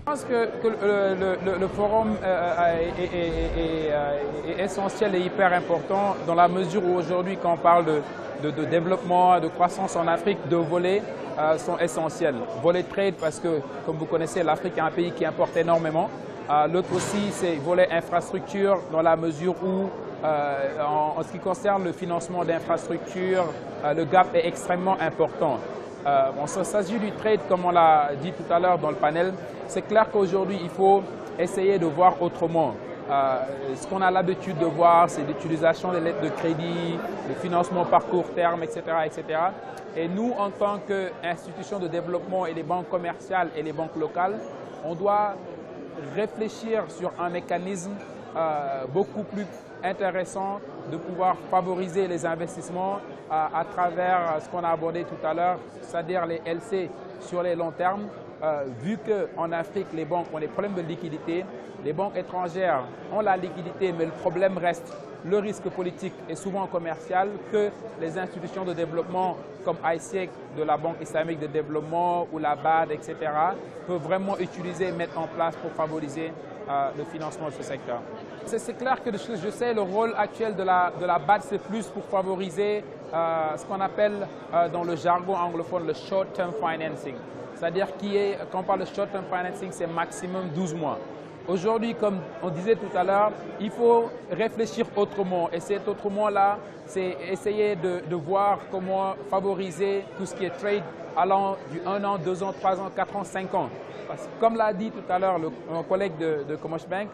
Je pense que le forum est essentiel et hyper important dans la mesure où aujourd'hui, quand on parle de développement, de croissance en Afrique, deux volets sont essentiels. Volet trade parce que, comme vous connaissez, l'Afrique est un pays qui importe énormément. L'autre aussi, c'est volet infrastructure dans la mesure où, en ce qui concerne le financement d'infrastructures, le gap est extrêmement important. Il s'agit du trade, comme on l'a dit tout à l'heure dans le panel. C'est clair qu'aujourd'hui, il faut essayer de voir autrement. Ce qu'on a l'habitude de voir, c'est l'utilisation des lettres de crédit, le financement par court terme, etc., etc. Et nous, en tant qu'institution de développement et les banques commerciales et les banques locales, on doit réfléchir sur un mécanisme beaucoup plus intéressant de pouvoir favoriser les investissements à travers ce qu'on a abordé tout à l'heure, c'est-à-dire les LC sur les longs termes. Vu qu'en Afrique, les banques ont des problèmes de liquidité, les banques étrangères ont la liquidité, mais le problème reste le risque politique et souvent commercial que les institutions de développement comme ICIEC de la Banque islamique de développement ou la BAD, etc., peuvent vraiment utiliser et mettre en place pour favoriser le financement de ce secteur. C'est clair que je sais, le rôle actuel de la BAD, c'est plus pour favoriser ce qu'on appelle dans le jargon anglophone le short-term financing. C'est-à-dire quand on parle de short-term financing, c'est maximum 12 mois. Aujourd'hui, comme on disait tout à l'heure, il faut réfléchir autrement. Et cet autrement-là, c'est essayer de voir comment favoriser tout ce qui est trade allant du 1 an, 2 ans, 3 ans, 4 ans, 5 ans. Parce que, comme l'a dit tout à l'heure mon collègue de Commerce Bank,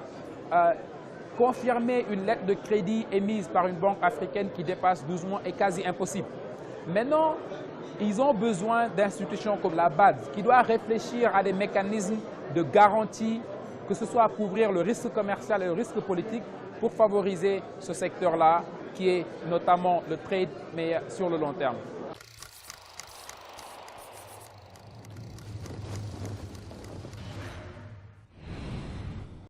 confirmer une lettre de crédit émise par une banque africaine qui dépasse 12 mois est quasi impossible. Maintenant, ils ont besoin d'institutions comme la BAD qui doit réfléchir à des mécanismes de garantie, que ce soit à couvrir le risque commercial et le risque politique pour favoriser ce secteur-là qui est notamment le trade, mais sur le long terme.